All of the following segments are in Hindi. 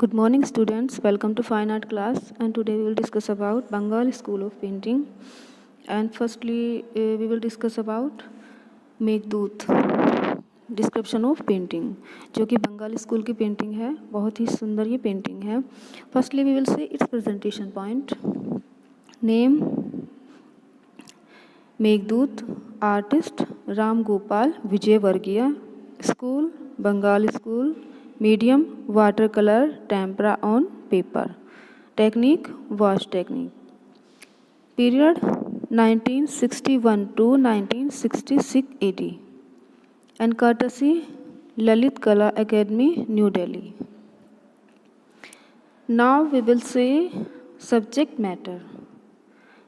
Good morning, students. Welcome to Fine Art class. And today we will discuss about Bengal School of Painting. And firstly, we will discuss about Meghdoot description of painting, जो कि बंगाली स्कूल की पेंटिंग है. बहुत ही सुंदर ये पेंटिंग है. Firstly we will see its presentation point. Name Meghdoot, artist Ram Gopal Vijayvargiya, school Bengali school, medium water colour tempera on paper, technique wash technique, period 1961 to 1966 AD, and courtesy Lalit Kala Academy, New Delhi. Now we will say subject matter.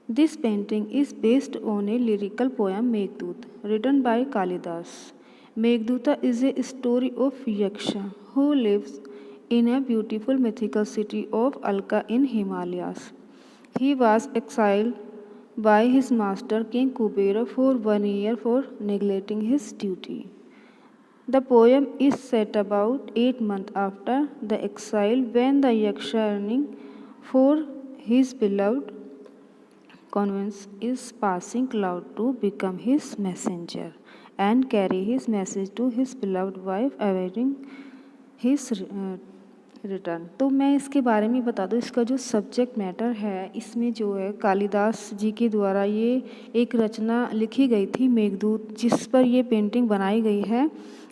This painting is based on a lyrical poem Meghdut written by Kalidas. Meghduta is a story of Yaksha who lives in a beautiful mythical city of Alka in Himalayas. He was exiled by his master King Kubera for 1 year for neglecting his duty. The poem is set about 8 months after the exile, when the Yaksha yearning for his beloved convince is passing cloud to become his messenger and carry his message to his beloved wife awaiting his return. तो मैं इसके बारे में बता दूँ. इसका जो सब्जेक्ट मैटर है, इसमें जो है कालिदास जी के द्वारा ये एक रचना लिखी गई थी मेघदूत, जिस पर ये पेंटिंग बनाई गई है,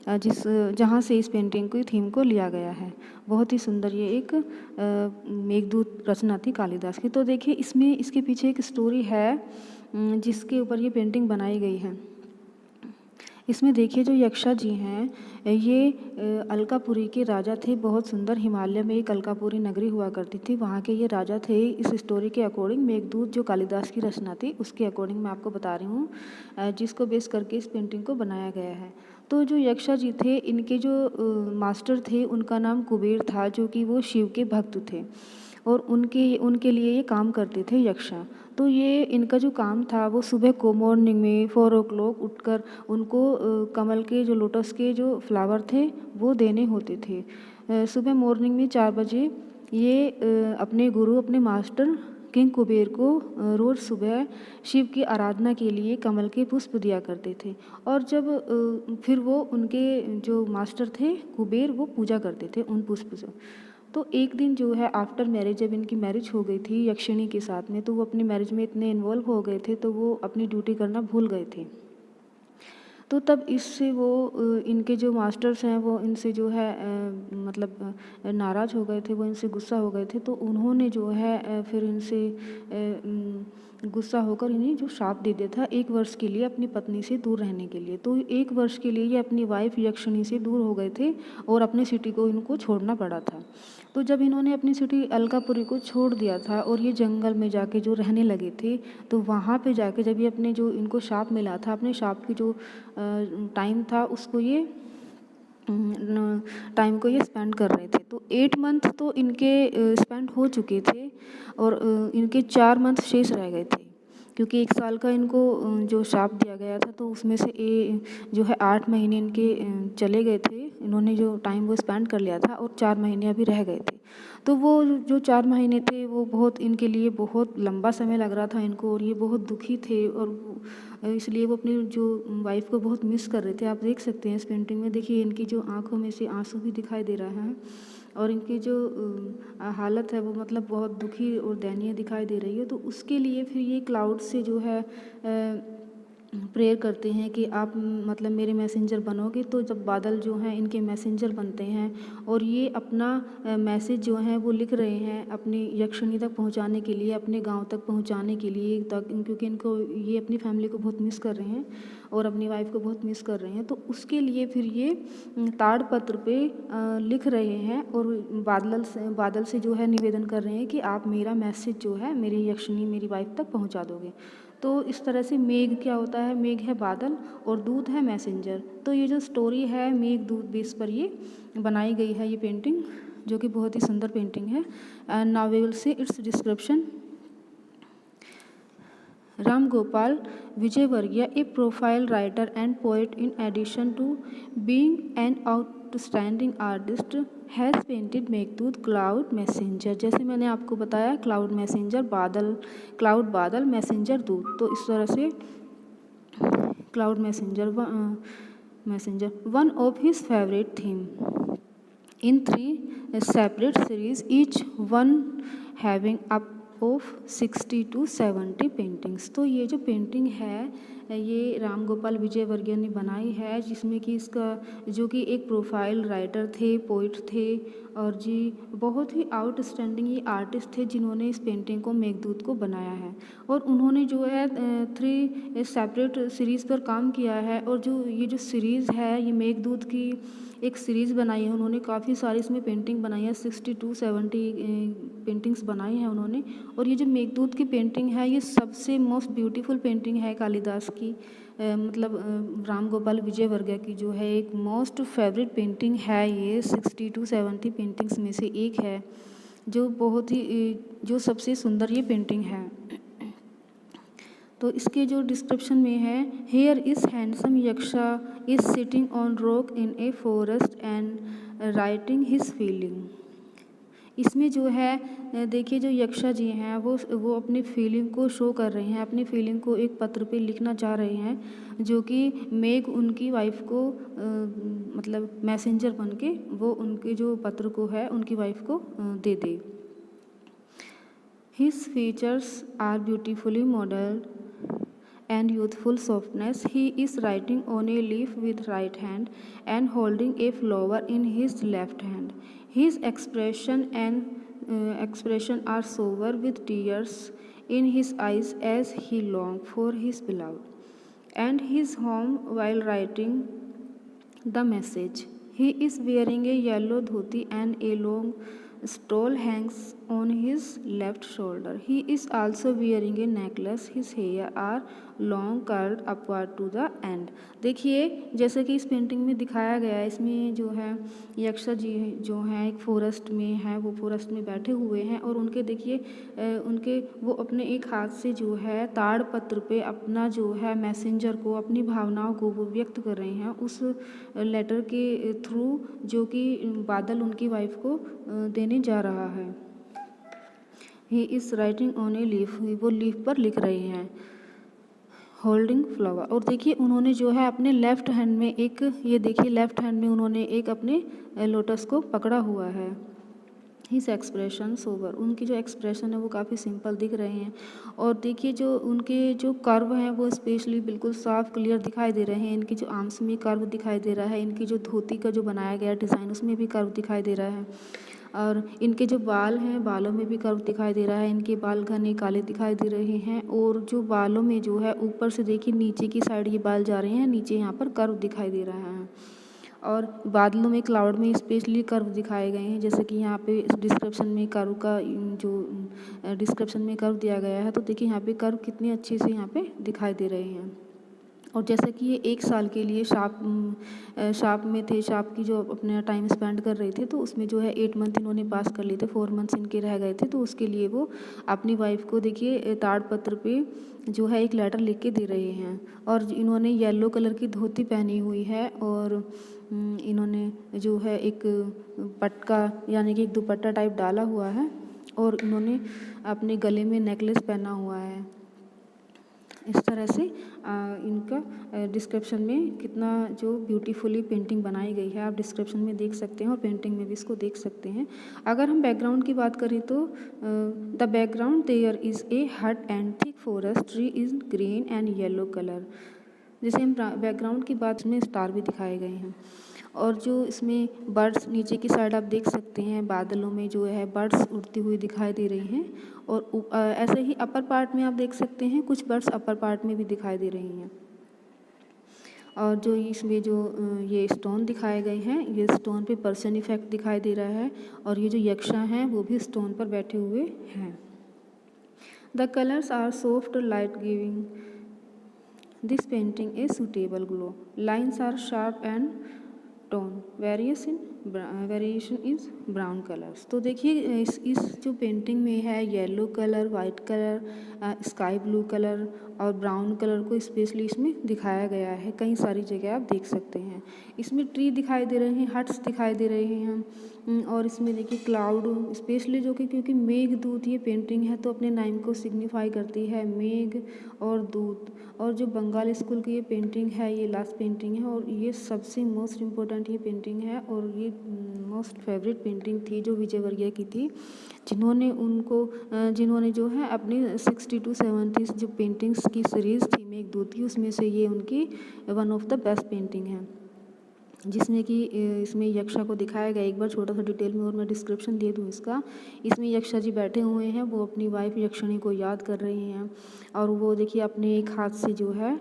जहाँ से इस पेंटिंग की थीम को लिया गया है. बहुत ही सुंदर ये एक मेघदूत रचना थी कालिदास की. तो देखिए इसमें इसके पीछे एक स्टोरी है जिसके ऊपर ये पेंटिंग बनाई गई है. इसमें देखिए जो यक्षा जी हैं, ये अलकापुरी के राजा थे. बहुत सुंदर हिमालय में एक अलकापुरी नगरी हुआ करती थी, वहाँ के ये राजा थे. इस स्टोरी के अकॉर्डिंग मेघदूत जो कालिदास की रचना थी उसके अकॉर्डिंग मैं आपको बता रही हूँ, जिसको बेस करके इस पेंटिंग को बनाया गया है. तो जो यक्षा जी थे, इनके जो मास्टर थे उनका नाम कुबेर था, जो कि वो शिव के भक्त थे और उनके लिए ये काम करते थे यक्षा. तो ये इनका जो काम था वो सुबह को मॉर्निंग में 4 o'clock उठकर उनको कमल के जो लोटस के जो फ्लावर थे वो देने होते थे. सुबह मॉर्निंग में 4 बजे ये अपने गुरु अपने मास्टर किंग कुबेर को रोज़ सुबह शिव की आराधना के लिए कमल के पुष्प दिया करते थे. और जब फिर वो उनके जो मास्टर थे कुबेर, वो पूजा करते थे उन पुष्प से. तो एक दिन जो है आफ्टर मैरिज, जब इनकी मैरिज हो गई थी यक्षिणी के साथ में, तो वो अपनी मैरिज में इतने इन्वॉल्व हो गए थे तो वो अपनी ड्यूटी करना भूल गए थे. तो तब इससे वो इनके जो मास्टर्स हैं वो इनसे जो है मतलब नाराज़ हो गए थे, वो इनसे गुस्सा हो गए थे. तो उन्होंने जो है फिर इनसे गुस्सा होकर इन्हें जो श्राप दे दिया था 1 वर्ष के लिए अपनी पत्नी से दूर रहने के लिए. तो 1 वर्ष के लिए ये अपनी वाइफ यक्षिणी से दूर हो गए थे और अपनी सिटी को इनको छोड़ना पड़ा था. तो जब इन्होंने अपनी सिटी अलकापुरी को छोड़ दिया था और ये जंगल में जाके जो रहने लगे थे, तो वहाँ पे जाके जब ये अपने जो इनको शाप मिला था, अपने शाप की जो टाइम था उसको ये टाइम को ये स्पेंड कर रहे थे. तो 8 मंथ तो इनके स्पेंड हो चुके थे और इनके 4 मंथ शेष रह गए थे, क्योंकि 1 साल का इनको जो श्राप दिया गया था तो उसमें से जो है 8 महीने इनके चले गए थे. इन्होंने जो टाइम वो स्पेंड कर लिया था और 4 महीने अभी रह गए थे. तो वो जो 4 महीने थे वो बहुत इनके लिए बहुत लंबा समय लग रहा था इनको, और ये बहुत दुखी थे और इसलिए वो अपनी जो वाइफ को बहुत मिस कर रहे थे. आप देख सकते हैं इस पेंटिंग में, देखिए इनकी जो आँखों में से आंसू भी दिखाई दे रहा है और इनकी जो हालत है वो मतलब बहुत दुखी और दयनीय दिखाई दे रही है. तो उसके लिए फिर ये क्लाउड से जो है प्रेयर करते हैं कि आप मतलब मेरे मैसेंजर बनोगे. तो जब बादल जो हैं इनके मैसेंजर बनते हैं और ये अपना मैसेज जो है वो लिख रहे हैं अपनी यक्षिणी तक पहुंचाने के लिए, अपने गांव तक पहुंचाने के लिए, तक क्योंकि इनको ये अपनी फैमिली को बहुत मिस कर रहे हैं और अपनी वाइफ को बहुत मिस कर रहे हैं. तो उसके लिए फिर ये ताड़पत्र पे लिख रहे हैं और बादल से जो है निवेदन कर रहे हैं कि आप मेरा मैसेज जो है मेरी यक्षिणी मेरी वाइफ तक पहुँचा दोगे. तो इस तरह से मेघ क्या होता है, मेघ है बादल और दूत है मैसेंजर. तो ये जो स्टोरी है मेघ दूत बेस पर ये बनाई गई है ये पेंटिंग, जो कि बहुत ही सुंदर पेंटिंग है. And now we will see its description. Ram Gopal Vijayvargiya, a profile writer and poet, in addition to being an outstanding artist has painted Meghdoot cloud messenger. जैसे मैंने आपको बताया क्लाउड मैसेंजर बादल, क्लाउड बादल, मैसेंजर दूत, तो इस तरह से cloud messenger one of his favourite theme in 3 separate series, each one having up of 60 to 70 paintings. तो ये जो पेंटिंग है ये राम गोपाल विजयवर्गीय ने बनाई है, जिसमें कि इसका जो कि एक प्रोफाइल राइटर थे, पोइट थे और जी बहुत ही आउटस्टैंडिंग ये आर्टिस्ट थे जिन्होंने इस पेंटिंग को मेघदूत को बनाया है। और उन्होंने जो है 3 सेपरेट सीरीज़ पर काम किया है। और जो ये जो सीरीज़ है ये मेघदूत की एक सीरीज़ बनाई है उन्होंने, काफ़ी सारी इसमें पेंटिंग बनाई है, 60 to 70 पेंटिंग्स बनाई हैं उन्होंने। और ये जो मेघदूत की पेंटिंग है ये सबसे मोस्ट ब्यूटीफुल पेंटिंग है कालिदास की, मतलब राम गोपाल विजयवर्गीय की जो है एक मोस्ट फेवरेट पेंटिंग है। ये 60 to 70 पेंटिंग्स में से एक है जो बहुत ही जो सबसे सुंदर ये पेंटिंग है। तो इसके जो डिस्क्रिप्शन में है, here is handsome यक्षा is sitting on rock in a forest and writing his feeling. इसमें जो है देखिए जो यक्षा जी हैं वो अपनी फीलिंग को शो कर रहे हैं, अपनी फीलिंग को एक पत्र पे लिखना चाह रहे हैं, जो कि मेघ उनकी वाइफ को मतलब मैसेंजर बन के वो उनके जो पत्र को है उनकी वाइफ को दे दे। His features are beautifully modeled and youthful softness. He is writing on a leaf with right hand and holding a flower in his left hand. His expression are sober with tears in his eyes as he longs for his beloved and his home while writing the message. He is wearing a yellow dhoti and a long stole hangs on his left shoulder. He is also wearing a necklace. His hair are long curled upward to the end. देखिए जैसे कि इस पेंटिंग में दिखाया गया है, इसमें जो है यक्षा जी जो हैं एक फॉरेस्ट में है, वो फॉरेस्ट में बैठे हुए हैं और उनके देखिए उनके वो अपने एक हाथ से जो है ताड़ पत्र पे अपना जो है मैसेंजर को अपनी भावनाओं को वो व्यक्त कर रहे हैं उस लेटर के थ्रू जो कि बादल उनकी वाइफ को देने जा रहा है। He is writing on a leaf, वो लीफ पर लिख रहे हैं, होल्डिंग फ्लावर। और देखिए उन्होंने जो है अपने लेफ्ट हैंड में एक, ये देखिए लेफ्ट हैंड में उन्होंने एक अपने लोटस को पकड़ा हुआ है। हिज एक्सप्रेशन सोबर, उनकी जो एक्सप्रेशन है वो काफ़ी सिंपल दिख रहे हैं। और देखिए जो उनके जो कर्व हैं वो स्पेशली बिल्कुल साफ क्लियर दिखाई दे रहे हैं। इनकी जो आर्म्स में कर्व दिखाई दे रहा है, इनकी जो धोती का जो बनाया गया डिज़ाइन उसमें भी कर्व दिखाई दे रहा है। और इनके जो बाल हैं बालों में भी कर्व दिखाई दे रहा है। इनके बाल घने काले दिखाई दे रहे हैं और जो बालों में जो है ऊपर से देखिए नीचे की साइड ये बाल जा रहे हैं, नीचे यहाँ पर कर्व दिखाई दे रहा है। और बादलों में क्लाउड में स्पेशली कर्व दिखाए गए हैं, जैसे कि यहाँ पे डिस्क्रिप्शन में कर्व का जो डिस्क्रिप्शन में कर्व दिया गया है, तो देखिए यहाँ पे कर्व कितने अच्छे से यहाँ पे दिखाई दे रहे हैं। और जैसे कि ये 1 साल के लिए शाप में थे, शाप की जो अपना टाइम स्पेंड कर रहे थे, तो उसमें जो है 8 मंथ इन्होंने पास कर लिए थे, 4 मंथ्स इनके रह गए थे, तो उसके लिए वो अपनी वाइफ को देखिए ताड़पत्र पे जो है एक लेटर लिख के दे रहे हैं। और इन्होंने येलो कलर की धोती पहनी हुई है और इन्होंने जो है एक पटका यानी कि एक दुपट्टा टाइप डाला हुआ है और इन्होंने अपने गले में नेकलेस पहना हुआ है। इस तरह से इनका डिस्क्रिप्शन में कितना जो ब्यूटीफुली पेंटिंग बनाई गई है आप डिस्क्रिप्शन में देख सकते हैं और पेंटिंग में भी इसको देख सकते हैं। अगर हम बैकग्राउंड की बात करें तो the background there is a hut and thick forest, tree is green and yellow colour. जैसे हम बैकग्राउंड की बात में स्टार भी दिखाए गए हैं। और जो इसमें बर्ड्स नीचे की साइड आप देख सकते हैं, बादलों में जो है बर्ड्स उड़ती हुई दिखाई दे रही हैं। और ऐसे ही अपर पार्ट में आप देख सकते हैं कुछ बर्ड्स अपर पार्ट में भी दिखाई दे रही हैं। और जो इसमें जो ये स्टोन दिखाए गए हैं, ये स्टोन पे पर्सन इफेक्ट दिखाई दे रहा है और ये जो यक्षा हैं वो भी स्टोन पर बैठे हुए हैं। The colours are soft light giving this painting a suitable glow. Lines are sharp and tone various in variation is brown colours. तो देखिए इस जो पेंटिंग में है yellow colour, white colour, sky blue colour और ब्राउन कलर को स्पेशली इसमें दिखाया गया है। कई सारी जगह आप देख सकते हैं। इसमें ट्री दिखाई दे रहे हैं, हट्स दिखाई दे रहे हैं और इसमें देखिए क्लाउड स्पेशली जो कि क्योंकि मेघदूत ये पेंटिंग है तो अपने नाम को सिग्निफाई करती है मेघ और दूत। और जो बंगाल स्कूल की ये पेंटिंग है ये लास्ट पेंटिंग है और ये सबसे मोस्ट इम्पोर्टेंट ये पेंटिंग है और ये मोस्ट फेवरेट पेंटिंग थी जो विजयवर्गीय की थी, जिन्होंने जो है अपनी 60 to 70 जो पेंटिंग्स की सीरीज़ थी मेघदूत की, उसमें से ये उनकी one of the best painting है, जिसमें कि इसमें यक्षा को दिखाया गया। एक बार छोटा सा डिटेल में और मैं डिस्क्रिप्शन दे दूँ इसका। इसमें यक्षा जी बैठे हुए हैं, वो अपनी वाइफ यक्षिणी को याद कर रहे हैं और वो देखिए अपने एक हाथ से जो है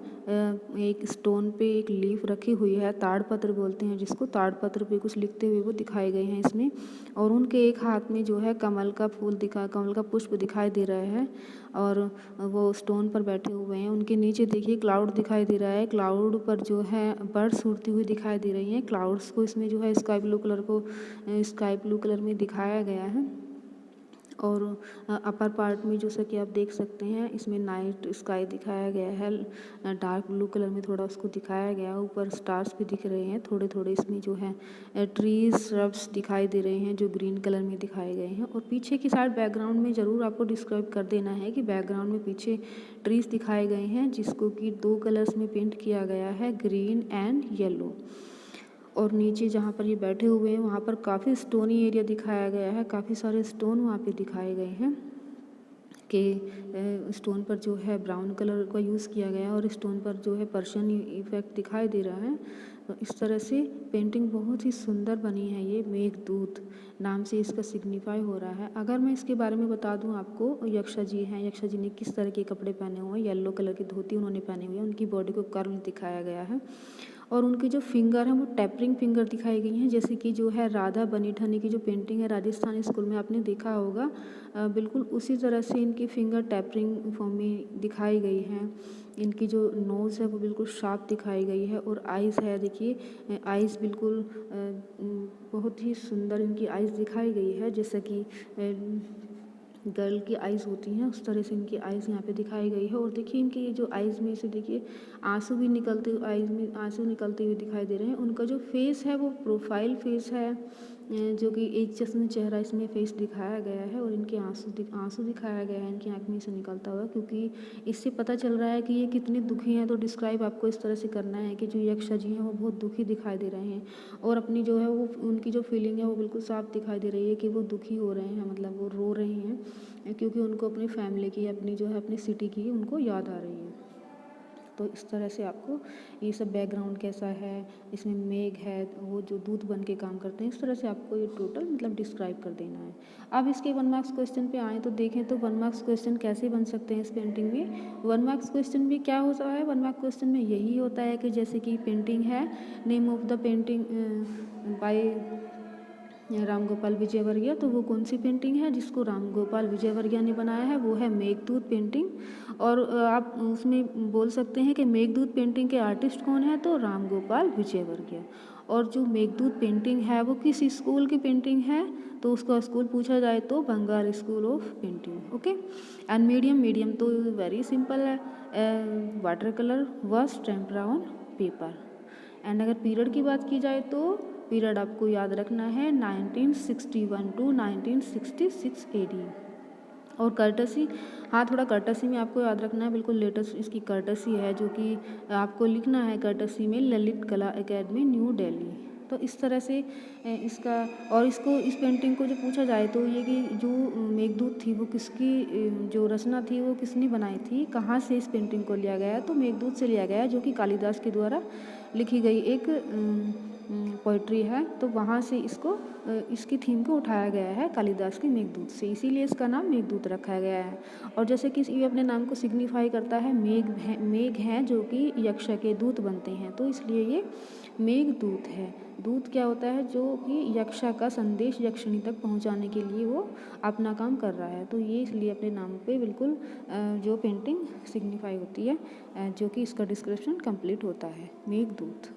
एक स्टोन पे एक लीफ रखी हुई है, ताड़पत्र बोलते हैं जिसको, ताड़पत्र पे कुछ लिखते हुए वो दिखाए गए हैं इसमें। और उनके एक हाथ में जो है कमल का पुष्प दिखाई दे रहा है और वो स्टोन पर बैठे हुए हैं। उनके नीचे देखिए क्लाउड दिखाई दे रहा है, क्लाउड पर जो है बर्ड्स उड़ती हुई दिखाई दे रही हैं। क्लाउड्स को इसमें जो है स्काई ब्लू कलर में दिखाया गया है। और अपर पार्ट में जैसा कि आप देख सकते हैं इसमें नाइट स्काई दिखाया गया है, डार्क ब्लू कलर में थोड़ा उसको दिखाया गया। ऊपर स्टार्स भी दिख रहे हैं थोड़े थोड़े। इसमें जो है ट्रीज श्रब्स दिखाई दे रहे हैं जो ग्रीन कलर में दिखाए गए हैं। और पीछे की साइड बैकग्राउंड में ज़रूर आपको डिस्क्राइब कर देना है कि बैकग्राउंड में पीछे ट्रीज दिखाए गए हैं जिसको कि 2 कलर्स में पेंट किया गया है, ग्रीन एंड येलो। और नीचे जहाँ पर ये बैठे हुए हैं वहाँ पर काफ़ी स्टोनी एरिया दिखाया गया है, काफ़ी सारे स्टोन वहाँ पे दिखाए गए हैं कि स्टोन पर जो है ब्राउन कलर का यूज़ किया गया है और स्टोन पर जो है पर्शियन इफेक्ट दिखाई दे रहा है। तो इस तरह से पेंटिंग बहुत ही सुंदर बनी है। ये मेघदूत नाम से इसका सिग्निफाई हो रहा है। अगर मैं इसके बारे में बता दूं आपको, यक्षा जी हैं, यक्षा जी ने किस तरह के कपड़े पहने हुए हैं, येलो कलर की धोती उन्होंने पहनी हुई है, उनकी बॉडी को कर्व दिखाया गया है और उनकी जो फिंगर है वो टैपरिंग फिंगर दिखाई गई हैं, जैसे कि जो है राधा बनी ठनी की जो पेंटिंग है राजस्थान स्कूल में आपने देखा होगा, बिल्कुल उसी तरह से इनकी फिंगर टैपरिंग फॉर्म में दिखाई गई हैं। इनकी जो नोज़ है वो बिल्कुल शार्प दिखाई गई है और आइज़ है, देखिए आइज़ बिल्कुल बहुत ही सुंदर इनकी आइज़ दिखाई गई है, जैसे कि गर्ल की आइज़ होती हैं उस तरह से इनकी आइज़ यहाँ पे दिखाई गई है। और देखिए इनकी ये जो आइज़ में से देखिए आंसू भी निकलते हुए, आइज़ में आंसू निकलते हुए दिखाई दे रहे हैं। उनका जो फेस है वो प्रोफाइल फेस है, जो कि एक जैसा चेहरा इसमें फेस दिखाया गया है और इनके आंसू दिखाया गया है इनकी आँख में से निकलता हुआ, क्योंकि इससे पता चल रहा है कि ये कितने दुखी हैं। तो डिस्क्राइब आपको इस तरह से करना है कि जो यक्षा जी हैं वो बहुत दुखी दिखाई दे रहे हैं और अपनी जो है वो उनकी जो फीलिंग है वो बिल्कुल साफ दिखाई दे रही है कि वो दुखी हो रहे हैं, मतलब वो रो रहे हैं क्योंकि उनको अपनी फैमिली की, अपनी जो है अपनी सिटी की उनको याद आ रही है। तो इस तरह से आपको ये सब बैकग्राउंड कैसा है, इसमें मेघ है, वो जो दूत बन के काम करते हैं, इस तरह से आपको ये टोटल मतलब डिस्क्राइब कर देना है। अब इसके 1 मार्क्स क्वेश्चन पे आएँ तो देखें तो 1 मार्क्स क्वेश्चन कैसे बन सकते हैं इस पेंटिंग में। 1 मार्क्स क्वेश्चन भी क्या होता है, 1 मार्क्स क्वेश्चन में यही होता है कि जैसे कि पेंटिंग है, name of the painting bye Ram Gopal Vijayvargiya, तो वो कौन सी पेंटिंग है जिसको राम गोपाल विजयवर्गीय ने बनाया है, वो है मेघदूत पेंटिंग। और आप उसमें बोल सकते हैं कि मेघदूत पेंटिंग के आर्टिस्ट कौन है, तो राम गोपाल विजयवर्गीय। और जो मेघदूत पेंटिंग है वो किस स्कूल की पेंटिंग है, तो उसका स्कूल पूछा जाए तो Bengal school of painting. Okay. And medium तो वेरी सिंपल है, water colour was tempera on paper. And अगर पीरियड की बात की जाए तो पीरियड आपको याद रखना है 1961 to 1966 AD। और कर्टसी, हाँ थोड़ा कर्टसी में आपको याद रखना है, बिल्कुल लेटेस्ट इसकी कर्टसी है जो कि आपको लिखना है कर्टसी में ललित कला एकेडमी न्यू दिल्ली। तो इस तरह से इसका, और इसको इस पेंटिंग को जो पूछा जाए तो ये कि जो मेघदूत थी वो किसकी जो रचना थी वो किसने बनाई थी, कहाँ से इस पेंटिंग को लिया गया है, तो मेघदूत से लिया गया है जो कि कालिदास के द्वारा लिखी गई एक पोइट्री है। तो वहाँ से इसको इसकी थीम को उठाया गया है कालिदास की मेघदूत से, इसीलिए इसका नाम मेघदूत रखा गया है। और जैसे कि ये अपने नाम को सिग्निफाई करता है, मेघ हैं जो कि यक्ष के दूत बनते हैं, तो इसलिए ये मेघदूत है। दूत क्या होता है, जो कि यक्षा का संदेश यक्षिणी तक पहुंचाने के लिए वो अपना काम कर रहा है, तो ये इसलिए अपने नाम पे बिल्कुल जो पेंटिंग सिग्निफाई होती है, जो कि इसका डिस्क्रिप्शन कंप्लीट होता है, मेघदूत।